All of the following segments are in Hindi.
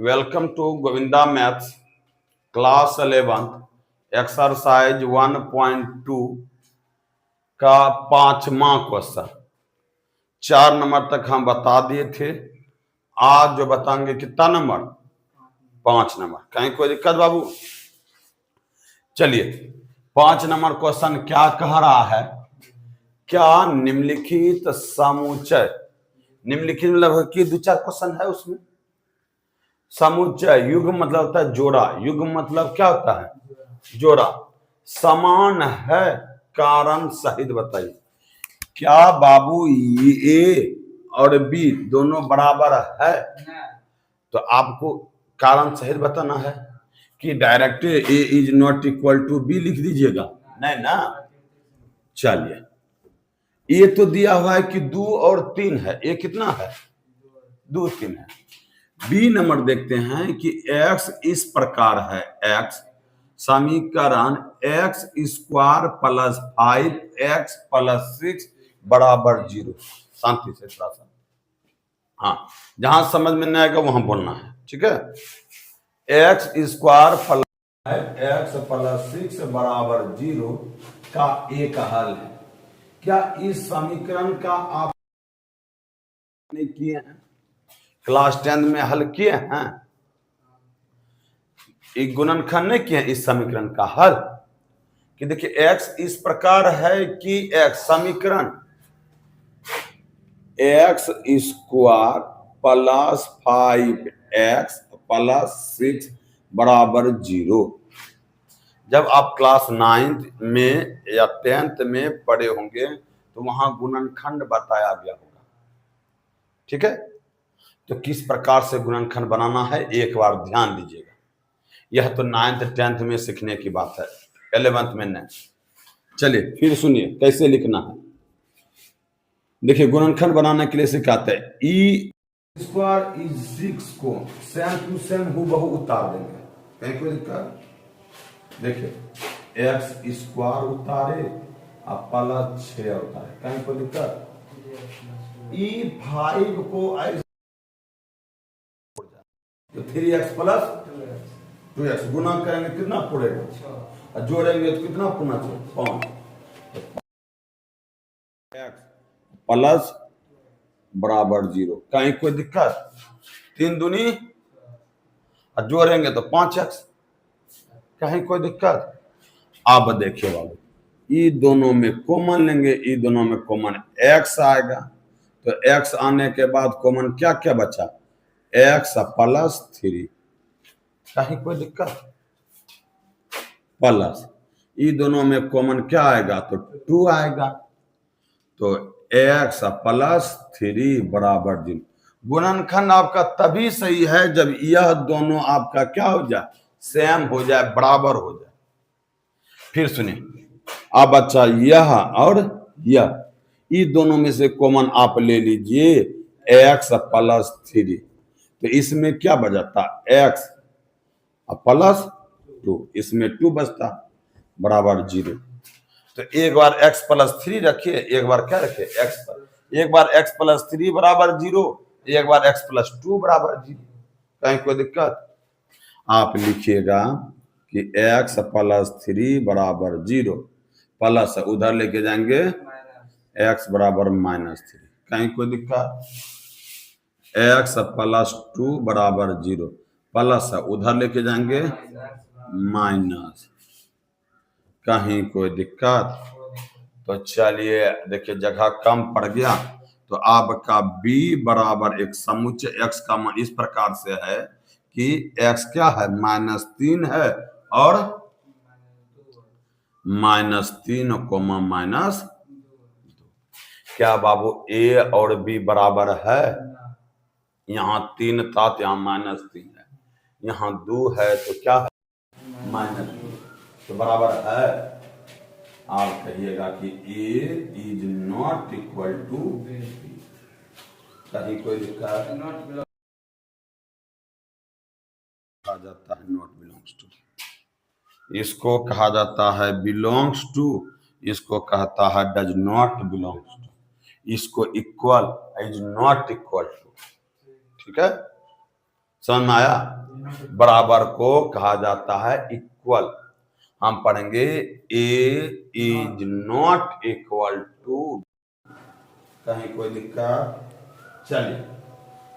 Welcome to Govinda maths class 11 exercise 1.2 का 5वां क्वेश्चन। 4 नंबर तक हम बता दिए थे। आज जो बताएंगे कितना नंबर? 5 नंबर। कहीं कोई दिक्कत बाबू? चलिए 5 नंबर क्वेश्चन क्या कह रहा है? क्या निम्नलिखित समुच्चय, निम्नलिखित मतलब कि 2-4 क्वेश्चन है उसमें। समुच्चय युग्म मतलब होता है जोड़ा, युग्म मतलब क्या होता है? जोड़ा। समान है कारण सहित बताइए। क्या बाबू ए और बी दोनों बराबर है? तो आपको कारण सहित बताना है कि direct A is not equal to B लिख दीजिएगा, नहीं ना। चलिए ये तो दिया हुआ है कि 2 और 3 है, ये कितना है? 2 3 है। बी नंबर देखते हैं कि x इस प्रकार है, x समीकरण x square plus 5x plus 6 बराबर 0। शांति से थोड़ा सा, हाँ जहां समझ में नहीं आएगा वहां बोलना है, ठीक है। x square plus x plus 6 बराबर 0 का एक हल है। क्या इस समीकरण का आप नहीं किए हैं? क्लास 10 में हल किए हैं? एक गुणनखंड नहीं किए इस समीकरण का हल कि देखिए x इस प्रकार है कि x समीकरण x square plus 5x plus 6 बराबर 0। जब आप क्लास 9th में या 10th में पढ़े होंगे तो वहां गुणनखंड बताया गया होगा, ठीक है। तो किस प्रकार से गुणनखंड बनाना है एक बार ध्यान दीजिएगा। यह तो 9th 10th में सीखने की बात है, 11th में नहीं। चलिए फिर सुनिए कैसे लिखना है। देखिए गुणनखंड बनाने के लिए सिखाते हैं ई स्क्वायर इज 6 को सेम टू सेम हूबहू उतार देंगे। कहीं कोई दिक्कत? देखिए एक्स स्क्वायर उतारे और प्लस 6 उतारे, कहीं कोई दिक्कत? ई 5 को ऐसे तो 3x प्लस 2x गुना करेंगे कितना पड़ेगा, और जोड़ेंगे तो कितना पुना चाहिए? 5 प्लस बराबर 0। कहीं कोई दिक्कत? 3 दूनी और जोड़ेंगे तो 5x। कहीं कोई दिक्कत? अब देखिए बाबू ये दोनों में कॉमन लेंगे, ये दोनों में कॉमन x आएगा तो x आने के बाद कॉमन क्या क्या बचा? x plus 3। कहीं कोई दिक्कत? प्लस ये दोनों में कॉमन क्या आएगा? तो 2 आएगा तो x प्लस 3 बराबर 0। गुणनखंड आपका तभी सही है जब यह दोनों आपका क्या हो जाए? सेम हो जाए, बराबर हो जाए। फिर सुनिए अब अच्छा यह और यह, ये दोनों में से कॉमन आप ले लीजिए x प्लस 3 तो इसमें क्या बचता? x प्लस 2, इसमें 2 बचता बराबर 0। तो एक बार x प्लस 3 रखिए, एक बार क्या रखिए? x पर। एक बार x प्लस 3 बराबर 0, एक बार x प्लस 2 बराबर 0। कहीं कोई दिक्कत? आप लिखिएगा कि x प्लस 3 बराबर 0 प्लस उधर लेके जाएंगे x बराबर -3। कहीं कोई दिक्कत? x प्लस 2 बराबर 0 प्लस उधर लेके जाएंगे माइनस। कहीं कोई दिक्कत? तो चलिए देखिए जगह कम पड़ गया तो आपका b बराबर एक समुच्चय x का मान इस प्रकार से है कि x क्या है? -3 है और -3 कोमा -2। क्या बाबू a और b बराबर है? यहाँ 3 था तो यहाँ -3 है, यहाँ 2 है तो क्या है? -2 तो बराबर है। आप कहिएगा कि a is not equal to b। कहीं कोई दिक्कत? कहा जाता है नॉट बिलोंग्स टू, इसको कहा जाता है बिलोंग्स टू, इसको कहता है डज नॉट बिलोंग्स टू, इसको equal is not equal to, ठीक है। समझ में आया? बराबर को कहा जाता है इक्वल। हम पढ़ेंगे ए इज नॉट इक्वल टू, कहीं कोई दिक्कत? चलिए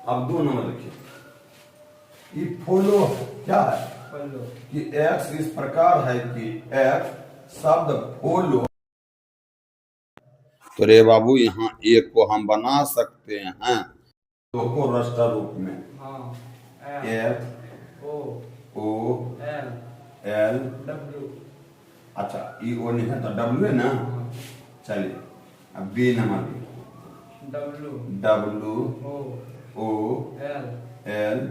अब 2 नंबर लिखिए। ये फॉलो क्या है कि एक्स इस प्रकार है कि एक्स शब्द फॉलो, तो रे बाबू यहाँ ए को हम बना सकते हैं दो को रस्टर रूप में, एफ ओ एल डब्ल्यू। अच्छा ई ओ नहीं है तो डब्ल्यू है ना। चलिए अब B number W O L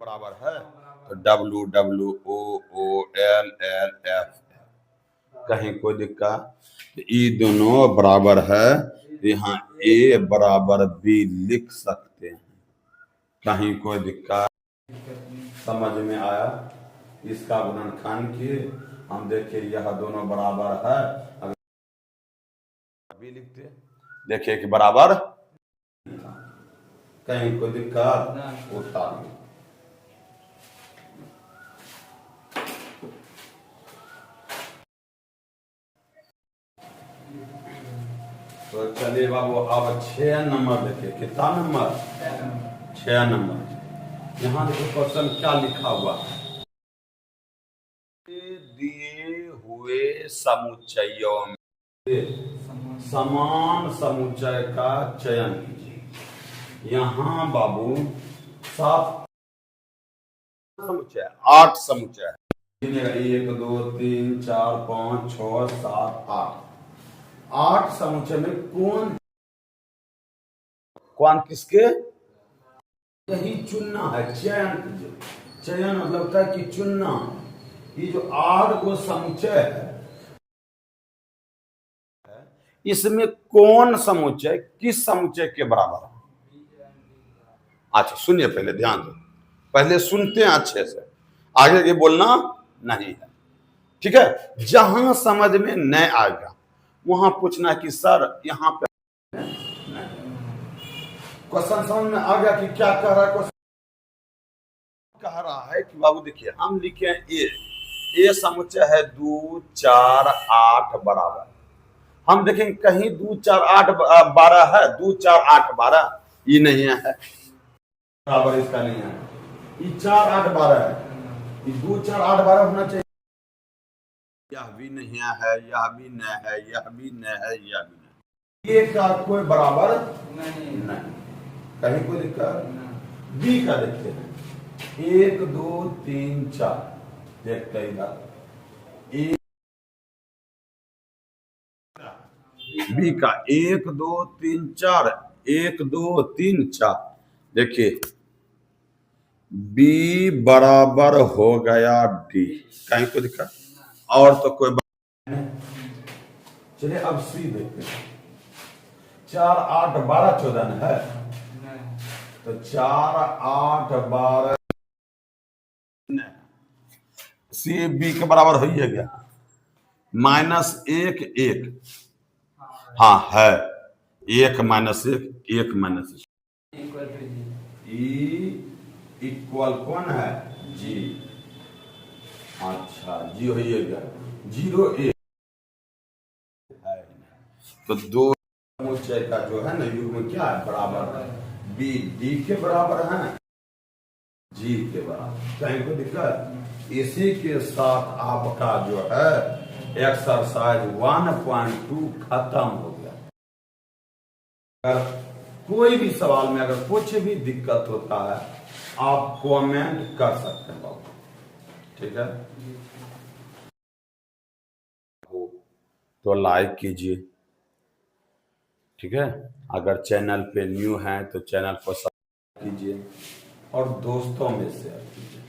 बराबर है, तो W W O L L F. कहीं कोई दिक्कत? ये दोनों बराबर है, यहाँ ए बराबर बी लिख सकते हैं। कहीं कोई दिक्कत? समझ में आया? इसका गुणनखंड किए हम देखिए यह दोनों बराबर है, अगर बी लिखते देखिए कि बराबर। कहीं कोई दिक्कत? उतार तो चलिए बाबू अब 6 नंबर देखिए। कितना नंबर? 6 नंबर। यहाँ देखो क्वेश्चन क्या लिखा हुआ है। दिए हुए समुच्चयों में समान समुच्चय का चयन कीजिए। यहाँ बाबू 7 समुच्चय 8 समुच्चय 1 2 3 4 5 6 7 8 समुच्चय में कौन किसके, यही चुनना है। चयन, चयन मतलब होता है कि चुनना। ये जो 8 को समुच्चय है, इसमें कौन समुच्चय किस समुच्चय के बराबर है। अच्छा सुनिए, पहले ध्यान दो, पहले सुनते हैं अच्छे से, आगे के बोलना नहीं है, ठीक है? जहां समझ में नहीं आएगा वहां पूछना कि सर यहाँ पे क्वेश्चन समझ में आ गया कि क्या कह रहा है क्वेश्चन? कह रहा है कि बाबू देखिए हम लिखे ए समुच्चय है 2 4 8 बराबर। हम देखेंगे कहीं 2 4 8 12 है, 2 4 8 12 ये नहीं है बराबर, इसका नहीं है। ये 4 8 12 है, ये 2 4 8 12 होना चाहिए। यह भी नहीं है, यह भी नहीं है, यह भी नहीं है, यह भी नहीं। ये का कोई बराबर नहीं। कहीं कोई दिक्कत? बी का देखते हैं 1 2 3 4 देखते इधर बी का 1 2 3 4 1 2 3 4 देखिए बी बराबर हो गया डी। कहीं कोई दिक्कत? और तो कोई नहीं। चलिए अब सी देखते हैं। 4 8 12 14 है, तो 4 8 12 सी बी के बराबर हो ही गया। -1 1 हाँ है, 1 -1 1 -1 इक्वल कौन है? जी। अच्छा जी हो गया 0 1 है, तो 2 समुच्चय का जो है ना युग्म क्या है? बराबर है। बी डी के बराबर है, जी के बराबर। कहीं कोई दिक्कत? इसी के साथ आपका जो है एक्सरसाइज 1.2 खत्म हो गया। अगर कोई भी सवाल में अगर कुछ भी दिक्कत होता है आप कमेंट कर सकते हैं बाबू, ठीक है? तो लाइक कीजिए, ठीक है? अगर चैनल पे न्यू हैं तो चैनल को सब्सक्राइब कीजिए और दोस्तों में शेयर कीजिए।